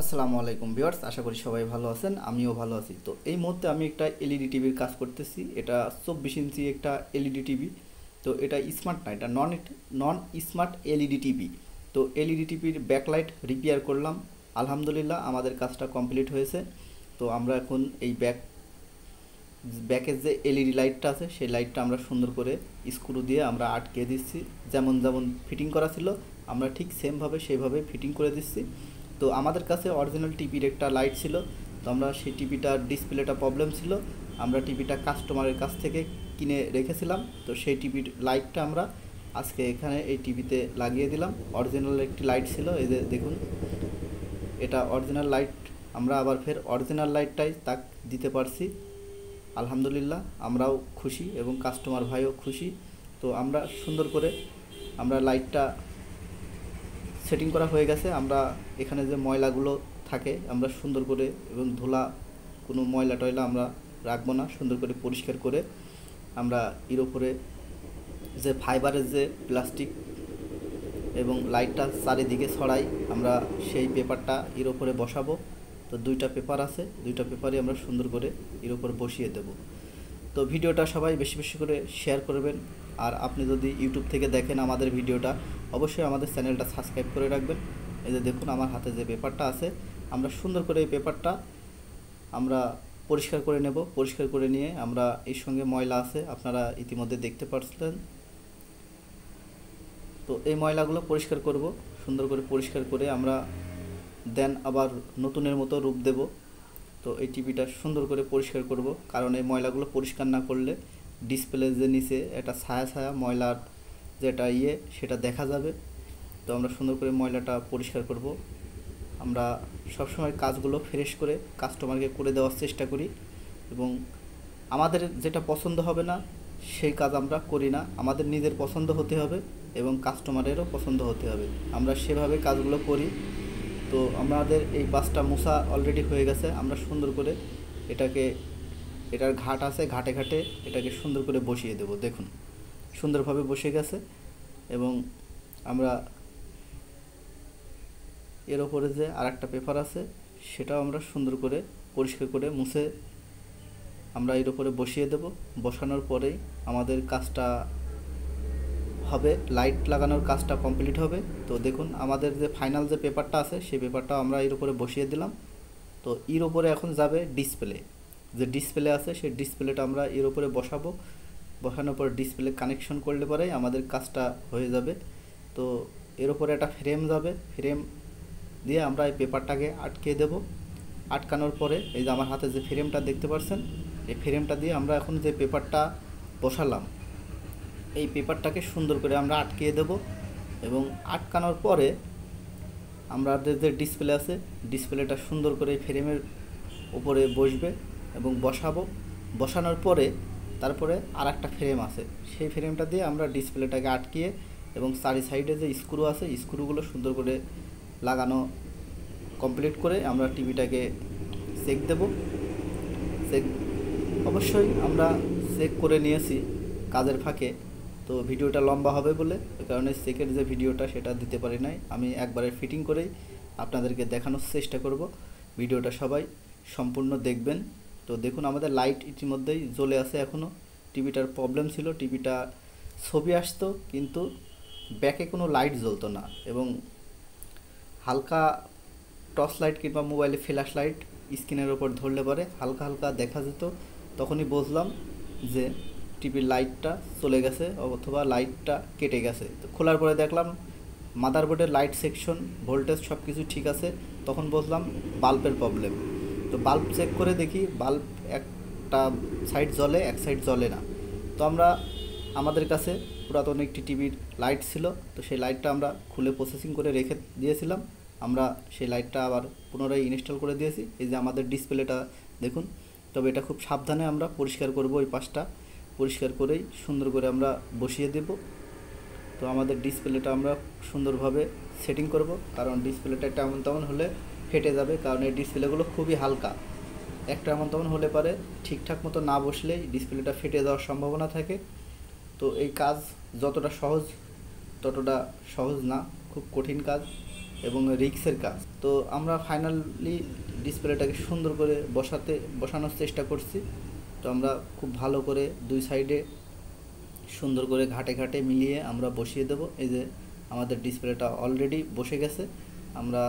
আসসালামু আলাইকুম ভিউয়ার্স, আশা করি সবাই ভালো আছেন। আমিও ভালো আছি। তো এই মুহূর্তে আমি একটা এলইডি টিভির কাজ করতেছি। এটা 24 ইঞ্চি একটা এলইডি টিভি। তো এটা স্মার্ট না, এটা নন স্মার্ট এলইডি টিভি। তো এলইডি টিভির ব্যাকলাইট রিপেয়ার করলাম। আলহামদুলিল্লাহ আমাদের কাজটা কমপ্লিট হয়েছে। তো আমরা এখন এই ব্যাকের যে এলইডি লাইটটা আছে সেই লাইটটা আমরা সুন্দর করে স্ক্রু দিয়ে আমরা আটকে দিচ্ছি। যেমন যেমন ফিটিং করা ছিল আমরা ঠিক সেমভাবে সেইভাবে ফিটিং করে দিচ্ছি। তো আমাদের কাছে অরিজিনাল টিভির একটা লাইট ছিল। তো আমরা সেই টিভিটার ডিসপ্লেটা প্রবলেম ছিল, আমরা টিভিটা কাস্টমারের কাছ থেকে কিনে রেখেছিলাম। তো সেই টিভির লাইটটা আমরা আজকে এখানে এই টিভিতে লাগিয়ে দিলাম। অরিজিনাল একটি লাইট ছিল, এই যে দেখুন এটা অরিজিনাল লাইট। আমরা আবার ফের অরিজিনাল লাইটটাই তাক দিতে পারছি। আলহামদুলিল্লাহ আমরাও খুশি এবং কাস্টমার ভাইও খুশি। তো আমরা সুন্দর করে আমরা লাইটটা সেটিং করা হয়ে গেছে। আমরা এখানে যে ময়লাগুলো থাকে আমরা সুন্দর করে এবং ধুলা কোনো ময়লা টয়লা আমরা রাখবো না, সুন্দর করে পরিষ্কার করে আমরা এর উপরে যে ফাইবারের যে প্লাস্টিক এবং লাইটটা চারিদিকে ছড়াই আমরা সেই পেপারটা এর উপরে বসাবো। তো দুইটা পেপার আছে, দুইটা পেপারই আমরা সুন্দর করে এর উপর বসিয়ে দেব। তো ভিডিওটা সবাই বেশি বেশি করে শেয়ার করবেন। আর আপনি যদি ইউটিউব থেকে দেখেন আমাদের ভিডিওটা, অবশ্যই আমাদের চ্যানেলটা সাবস্ক্রাইব করে রাখবেন। এই যে দেখুন আমার হাতে যে পেপারটা আছে, আমরা সুন্দর করে এই পেপারটা আমরা পরিষ্কার করে নেব। পরিষ্কার করে নিয়ে আমরা এর সঙ্গে ময়লা আছে আপনারা ইতিমধ্যে দেখতে পাচ্ছেন। তো এই ময়লাগুলো পরিষ্কার করব, সুন্দর করে পরিষ্কার করে আমরা দেন আবার নতুনের মতো রূপ দেব। তো এই টিভিটা সুন্দর করে পরিষ্কার করব, কারণ এই ময়লাগুলো পরিষ্কার না করলে ডিসপ্লে যে নিচে একটা ছায়া ছায়া ময়লার যেটা সেটা দেখা যাবে। তো আমরা সুন্দর করে ময়লাটা পরিষ্কার করব। আমরা সবসময় কাজগুলো ফ্রেশ করে কাস্টমারকে করে দেওয়ার চেষ্টা করি এবং আমাদের যেটা পছন্দ হবে না সেই কাজ আমরা করি না। আমাদের নিজের পছন্দ হতে হবে এবং কাস্টমারেরও পছন্দ হতে হবে, আমরা সেভাবে কাজগুলো করি। তো আমাদের এই বাসটা মোছা অলরেডি হয়ে গেছে। আমরা সুন্দর করে এটার ঘাট আছে, ঘাটে ঘাটে এটাকে সুন্দর করে বসিয়ে দেব। দেখুন সুন্দরভাবে বসে গেছে এবং আমরা এর ওপরে যে আরেকটা পেপার আছে সেটাও আমরা সুন্দর করে পরিষ্কার করে মুছে আমরা এর ওপরে বসিয়ে দেব। বসানোর পরেই আমাদের কাজটা হবে, লাইট লাগানোর কাজটা কমপ্লিট হবে। তো দেখুন আমাদের যে ফাইনাল যে পেপারটা আছে সেই পেপারটা আমরা এর উপরে বসিয়ে দিলাম। তো এর উপরে এখন যাবে ডিসপ্লে, যে ডিসপ্লে আছে সেই ডিসপ্লেটা আমরা এর উপরে বসাবো। বসানোর পর ডিসপ্লে কানেকশন করলে পরেই আমাদের কাজটা হয়ে যাবে। তো এর উপরে একটা ফ্রেম যাবে, ফ্রেম দিয়ে আমরা এই পেপারটাকে আটকে দেব। আটকানোর পরে এই যে আমার হাতে যে ফ্রেমটা দেখতে পাচ্ছেন, এই ফ্রেমটা দিয়ে আমরা এখন যে পেপারটা বসালাম এই পেপারটাকে সুন্দর করে আমরা আটকিয়ে দেব এবং আটকানোর পরে আমাদের যে ডিসপ্লে আছে ডিসপ্লেটা সুন্দর করে ফ্রেমের উপরে বসবে এবং বসাবো। বসানোর পরে তারপরে আর একটা ফ্রেম আছে, সেই ফ্রেমটা দিয়ে আমরা ডিসপ্লেটাকে আটকিয়ে এবং চারি সাইডে যে স্ক্রু আছে স্ক্রুগুলো সুন্দর করে লাগানো কমপ্লিট করে আমরা টিভিটাকে চেক দেব। চেক অবশ্যই আমরা চেক করে নিয়েছি কাজের ফাঁকে। তো ভিডিওটা লম্বা হবে বলে ওই কারণে চেকের যে ভিডিওটা সেটা দিতে পারি নাই, আমি একবারে ফিটিং করেই আপনাদেরকে দেখানোর চেষ্টা করব। ভিডিওটা সবাই সম্পূর্ণ দেখবেন। তো দেখুন আমাদের লাইট ইতিমধ্যেই জ্বলে আছে। এখনও টিভিটার প্রবলেম ছিল, টিভিটা ছবি আসতো কিন্তু ব্যাকে কোনো লাইট জ্বলতো না এবং হালকা টর্চ লাইট কিংবা মোবাইলে ফ্ল্যাশ লাইট স্ক্রিনের ওপর ধরলে পরে হালকা হালকা দেখা যেত। তখনই বুঝলাম যে টিভির লাইটটা চলে গেছে অথবা লাইটটা কেটে গেছে। তো খোলার পরে দেখলাম মাদারবোর্ডের লাইট সেকশন ভোল্টেজ সব কিছু ঠিক আছে। তখন বুঝলাম বাল্বের প্রবলেম। তো বাল্ব চেক করে দেখি বাল্ব একটা সাইড জ্বলে, এক সাইড জ্বলে না। তো আমাদের কাছে পুরাতন একটি টিভির লাইট ছিল, তো সেই লাইটটা আমরা খুলে প্রসেসিং করে রেখে দিয়েছিলাম। আমরা সেই লাইটটা আবার পুনরায় ইনস্টল করে দিয়েছি। এই যে আমাদের ডিসপ্লেটা দেখুন। তবে এটা খুব সাবধানে আমরা পরিষ্কার করব, ওই পাশটা পরিষ্কার করেই সুন্দর করে আমরা বসিয়ে দেব। তো আমাদের ডিসপ্লেটা আমরা সুন্দরভাবে সেটিং করব, কারণ ডিসপ্লেটা তেমন তেমন হলে ফেটে যাবে, কারণ এই ডিসপ্লেগুলো খুবই হালকা। একটা এমন তেমন হলে পারে ঠিকঠাক মতো না বসলেই ডিসপ্লেটা ফেটে যাওয়ার সম্ভাবনা থাকে। তো এই কাজ যতটা সহজ ততটা সহজ না, খুব কঠিন কাজ এবং রিক্সের কাজ। তো আমরা ফাইনালি ডিসপ্লেটাকে সুন্দর করে বসানোর চেষ্টা করছি। তো আমরা খুব ভালো করে দুই সাইডে সুন্দর করে ঘাটে ঘাটে মিলিয়ে আমরা বসিয়ে দেব। এই যে আমাদের ডিসপ্লেটা অলরেডি বসে গেছে। আমরা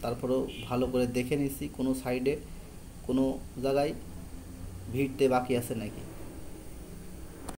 তারপরেও ভালো করে দেখে নিচ্ছি কোনো সাইডে কোনো জায়গায় ভিড়তে বাকি আছে নাকি।